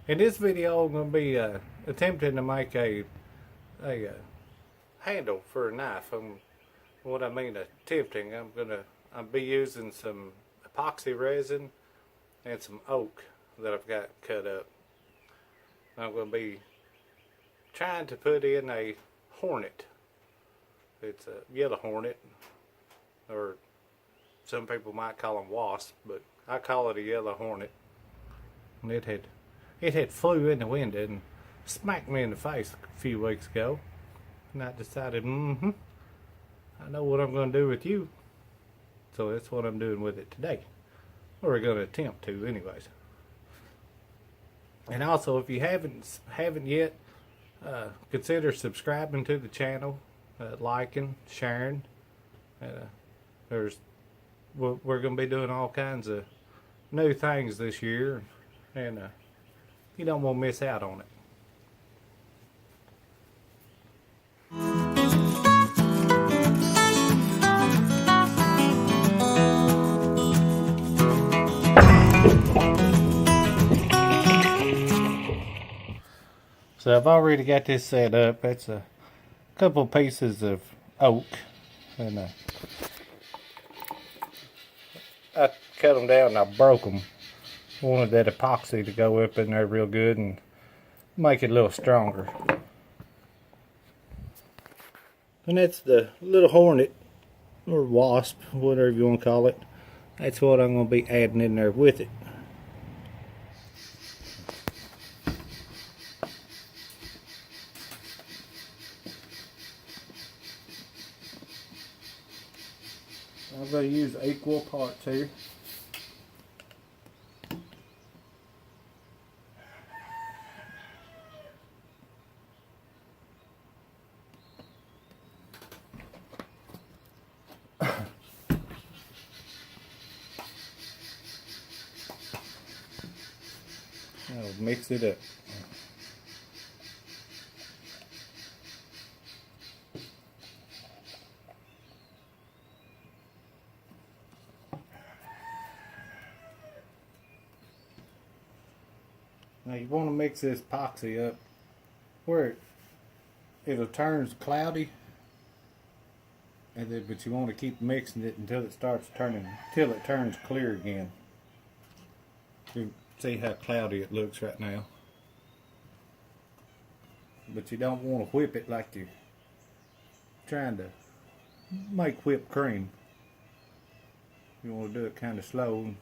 In this video, I'm going to be attempting to make a handle for a knife. What I mean attempting, I'll be using some epoxy resin and some oak that I've got cut up. I'm going to be trying to put in a hornet. It's a yellow hornet, or some people might call them wasp, but I call it a yellow hornet. And it had flew in the window and smacked me in the face a few weeks ago. And I decided, I know what I'm going to do with you. So that's what I'm doing with it today. Or we're going to attempt to anyways. And also, if you haven't yet, consider subscribing to the channel, liking, sharing. We're going to be doing all kinds of new things this year, and you don't want to miss out on it. So I've already got this set up. It's a couple pieces of oak, and I cut them down and I broke them. Wanted that epoxy to go up in there real good and make it a little stronger. And that's the little hornet, or wasp, whatever you want to call it. That's what I'm going to be adding in there with it. I'm going to use equal parts here. I'll mix it up. Now you want to mix this epoxy up where it'll turn cloudy, and then, but you want to keep mixing it until it turns clear again. You see how cloudy it looks right now. But you don't want to whip it like you're trying to make whipped cream. You want to do it kind of slow.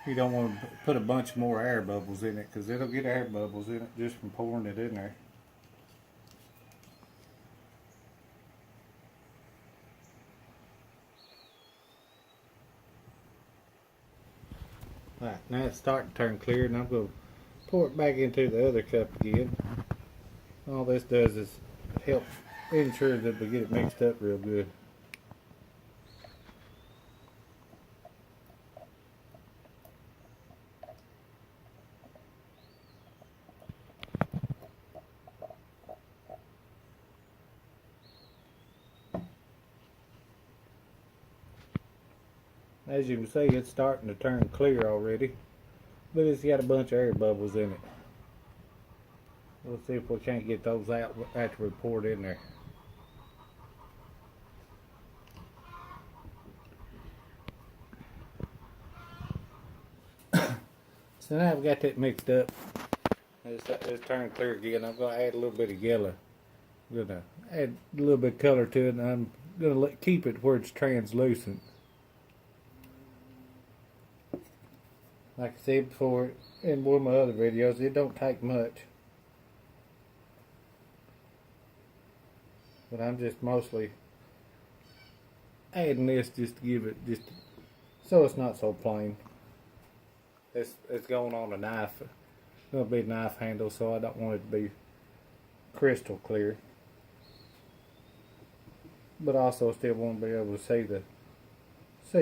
You don't want to put a bunch more air bubbles in it, because it'll get air bubbles in it just from pouring it in there. Alright, now it's starting to turn clear, and I'm going to pour it back into the other cup again. All this does is help ensure that we get it mixed up real good. As you can see, it's starting to turn clear already, but it's got a bunch of air bubbles in it. We'll see if we can't get those out after we pour it in there. So now I've got that mixed up. It's turned clear again. I'm going to add a little bit of yellow. I'm going to add a little bit of color to it, and I'm going to keep it where it's translucent. Like I said before in one of my other videos, it don't take much. But I'm just mostly adding this just to give it, just so it's not so plain. It's going on a knife. It's going to be a knife handle, so I don't want it to be crystal clear. But also still want to be able to see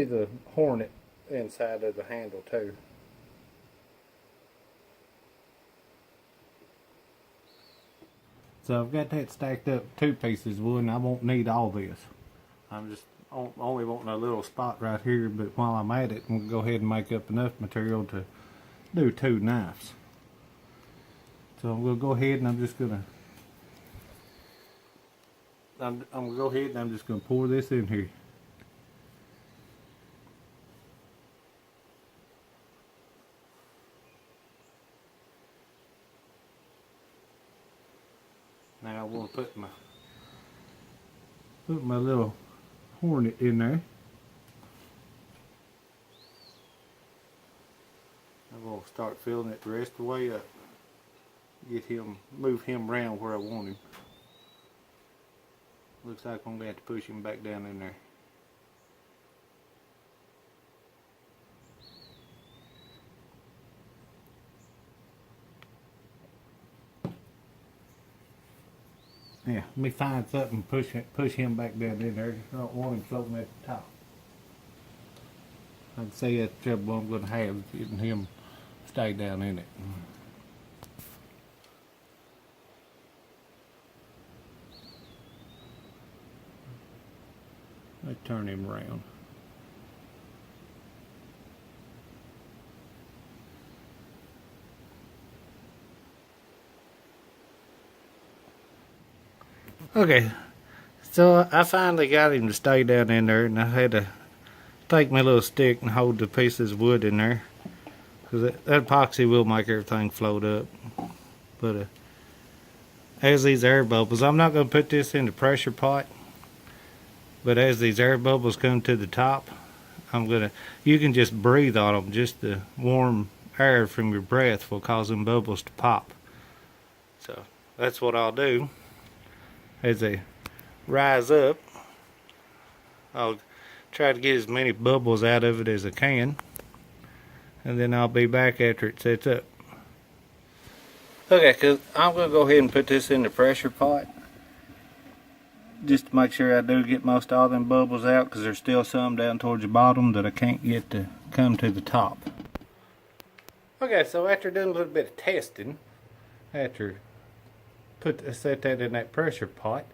the hornet inside of the handle too. So I've got that stacked up, 2 pieces of wood, and I won't need all this. I'm just only wanting a little spot right here, but while I'm at it, I'm going to go ahead and make up enough material to do 2 knives. So I'm gonna go ahead and I'm gonna go ahead and I'm just gonna pour this in here. Now I want to put my little hornet in there. I'm gonna start filling it the rest of the way up. Move him around where I want him. Looks like I'm gonna have to push him back down in there. Yeah, let me find something and push him back down in there. I don't want him floating at the top. I'd say that's the trouble I'm going to have, getting him stay down in it. Let's turn him around. Okay, so I finally got him to stay down in there, and I had to take my little stick and hold the pieces of wood in there, because that epoxy will make everything float up. But as these air bubbles, I'm not going to put this in the pressure pot, but as these air bubbles come to the top, you can just breathe on them. Just the warm air from your breath will cause them bubbles to pop. So that's what I'll do. As they rise up, I'll try to get as many bubbles out of it as I can, and then I'll be back after it sets up. Okay, cause I'm gonna go ahead and put this in the pressure pot, just to make sure I do get most all them bubbles out, because there's still some down towards the bottom that I can't get to come to the top. Okay, so after doing a little bit of testing, after set that in that pressure pot,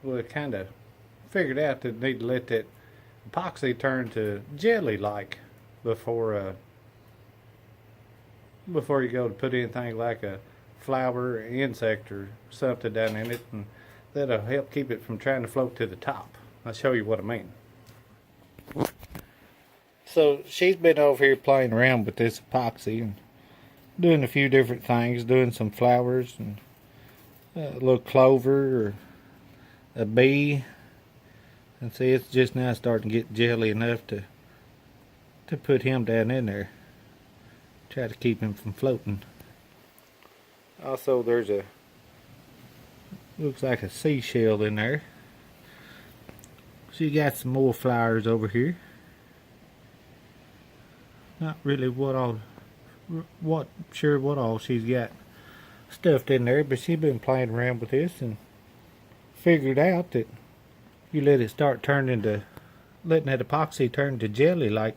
we kind of figured out that need to let that epoxy turn to jelly like before you go to put anything like a flower or insect or something down in it, and that'll help keep it from trying to float to the top. I'll show you what I mean. So she's been over here playing around with this epoxy and doing a few different things, doing some flowers and a little clover or a bee, and see, it's just now starting to get jelly enough to put him down in there. Try to keep him from floating. Also, there's looks like a seashell in there. She got some more flowers over here. Not really sure what all she's got stuffed in there, but she's been playing around with this and figured out that you let it start letting that epoxy turn to jelly like,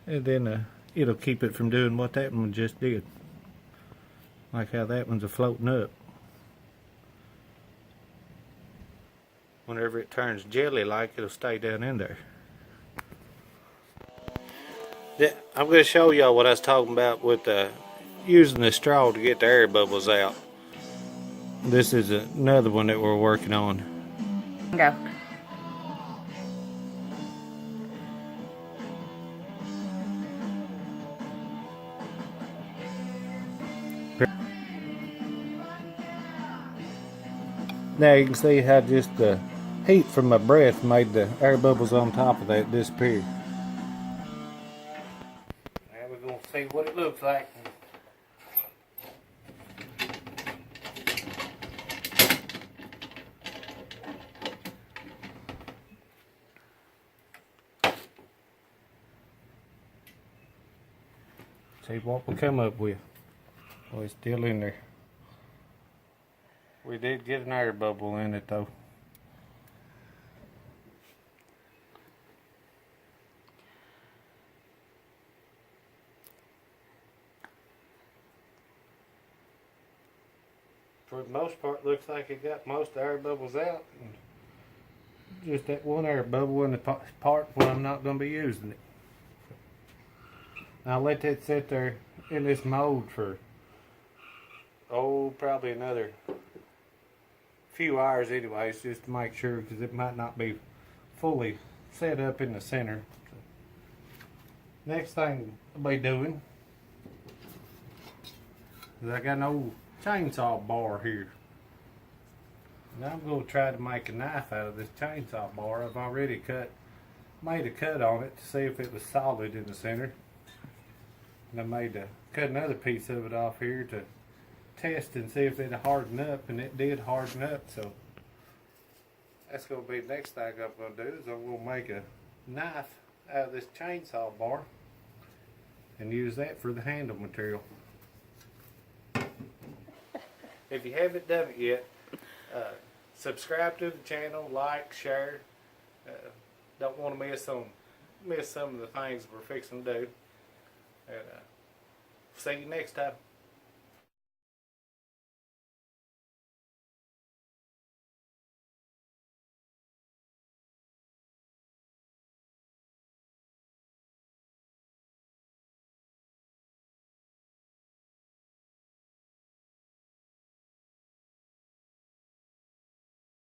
and then it'll keep it from doing what that one just did, like how that one's floating up. Whenever it turns jelly like, it'll stay down in there. I'm going to show y'all what I was talking about with using the straw to get the air bubbles out. This is another one that we're working on. Go. Now you can see how just the heat from my breath made the air bubbles on top of that disappear. Now we're going to see what it looks like. See what we come up with. Oh, it's still in there. We did get an air bubble in it though. For the most part, looks like it got most of the air bubbles out. And just that one air bubble in the part where I'm not going to be using it. I'll let that sit there in this mold for probably another few hours anyways, just to make sure, because it might not be fully set up in the center. Next thing I'll be doing is I got an old chainsaw bar here. Now I'm going to try to make a knife out of this chainsaw bar. I've already made a cut on it to see if it was solid in the center. And I cut another piece of it off here to test and see if it'd harden up, and it did harden up. So that's going to be the next thing I'm going to do, is I'm going to make a knife out of this chainsaw bar and use that for the handle material. If you haven't done it yet, subscribe to the channel, like, share. Don't want to miss some of the things we're fixing to do. And see you next time.